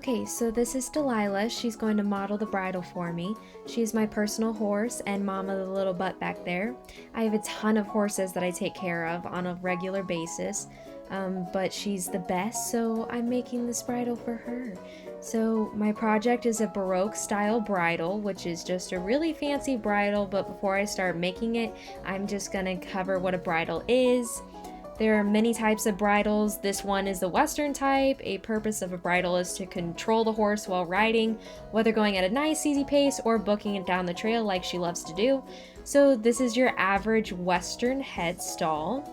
Okay, so this is Delilah. She's going to model the bridle for me. She's my personal horse and mom of the little butt back there. I have a ton of horses that I take care of on a regular basis, but she's the best, so I'm making this bridle for her. So my project is a Baroque style bridle, which is just a really fancy bridle, but before I start making it, I'm just gonna cover what a bridle is. There are many types of bridles. This one is the Western type. A purpose of a bridle is to control the horse while riding, whether going at a nice easy pace or booking it down the trail like she loves to do. So this is your average Western head stall.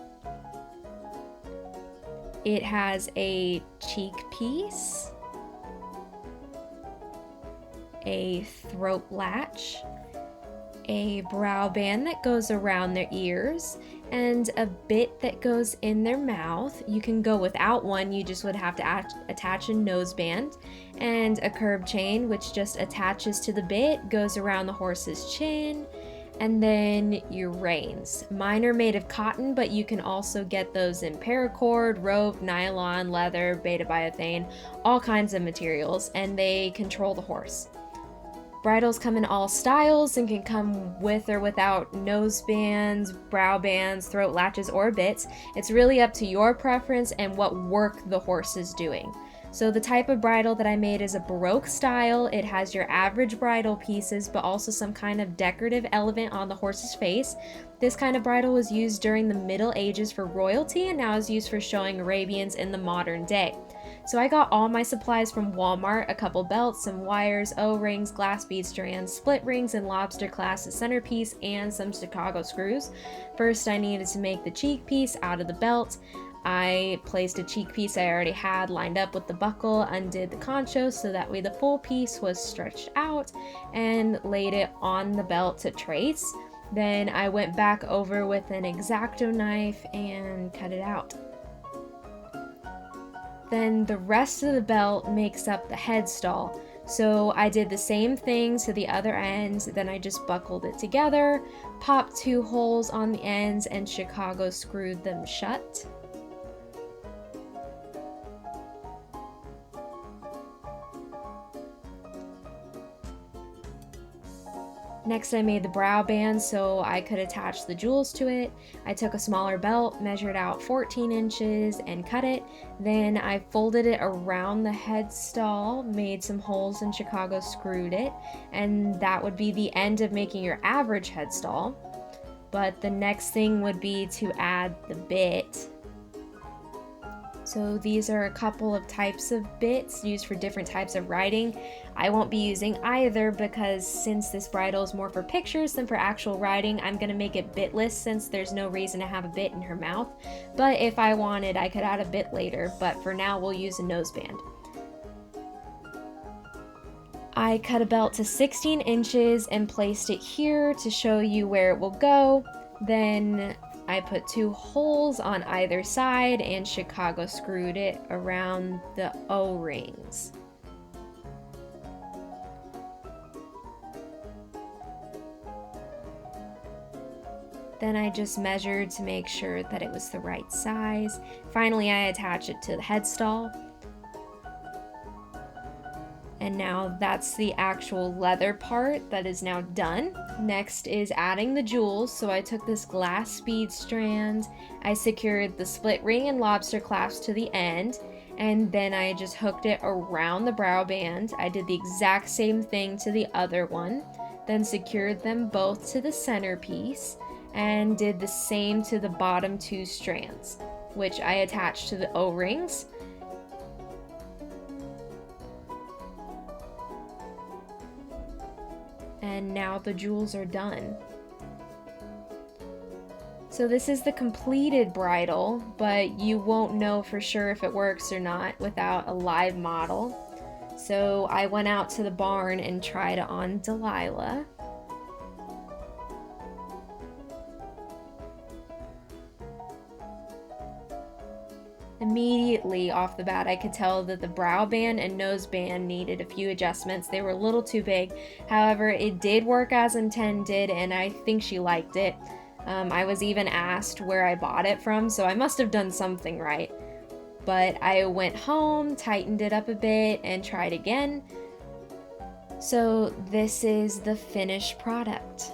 It has a cheek piece, a throat latch, a brow band that goes around their ears, and a bit that goes in their mouth. You can go without one, you just would have to attach a noseband, and a curb chain which just attaches to the bit, goes around the horse's chin, and then your reins. Mine are made of cotton, but you can also get those in paracord, rope, nylon, leather, beta-biothane, all kinds of materials, and they control the horse. Bridles come in all styles and can come with or without nose bands, brow bands, throat latches, or bits. It's really up to your preference and what work the horse is doing. So the type of bridle that I made is a Baroque style. It has your average bridle pieces, but also some kind of decorative element on the horse's face. This kind of bridle was used during the Middle Ages for royalty and now is used for showing Arabians in the modern day. So I got all my supplies from Walmart, a couple belts, some wires, O-rings, glass bead strands, split rings, and lobster clasp as centerpiece, and some Chicago screws. First, I needed to make the cheek piece out of the belt. I placed a cheek piece I already had lined up with the buckle, undid the concho so that way the full piece was stretched out, and laid it on the belt to trace. Then I went back over with an X-Acto knife and cut it out. Then the rest of the belt makes up the head stall. So I did the same thing to the other ends, then I just buckled it together, popped 2 holes on the ends, and Chicago screwed them shut. Next, I made the brow band so I could attach the jewels to it. I took a smaller belt, measured out 14 inches, and cut it. Then I folded it around the head stall, made some holes, and Chicago screwed it. And that would be the end of making your average head stall. But the next thing would be to add the bit. So these are a couple of types of bits used for different types of riding. I won't be using either because since this bridle is more for pictures than for actual riding, I'm going to make it bitless since there's no reason to have a bit in her mouth. But if I wanted, I could add a bit later, but for now we'll use a noseband. I cut a belt to 16 inches and placed it here to show you where it will go. Then I put 2 holes on either side and Chicago screwed it around the O-rings. Then I just measured to make sure that it was the right size. Finally, I attach it to the head stall. And now that's the actual leather part that is now done. Next is adding the jewels. So I took this glass bead strand, I secured the split ring and lobster clasp to the end, and then I just hooked it around the brow band. I did the exact same thing to the other one, then secured them both to the centerpiece, and did the same to the bottom 2 strands, which I attached to the O-rings. And now the jewels are done. So this is the completed bridle, but you won't know for sure if it works or not without a live model. So I went out to the barn and tried it on Delilah. Immediately off the bat, I could tell that the brow band and nose band needed a few adjustments. They were a little too big. However, it did work as intended, and I think she liked it. I was even asked where I bought it from, so I must have done something right. but I went home, tightened it up a bit, and tried again. So this is the finished product.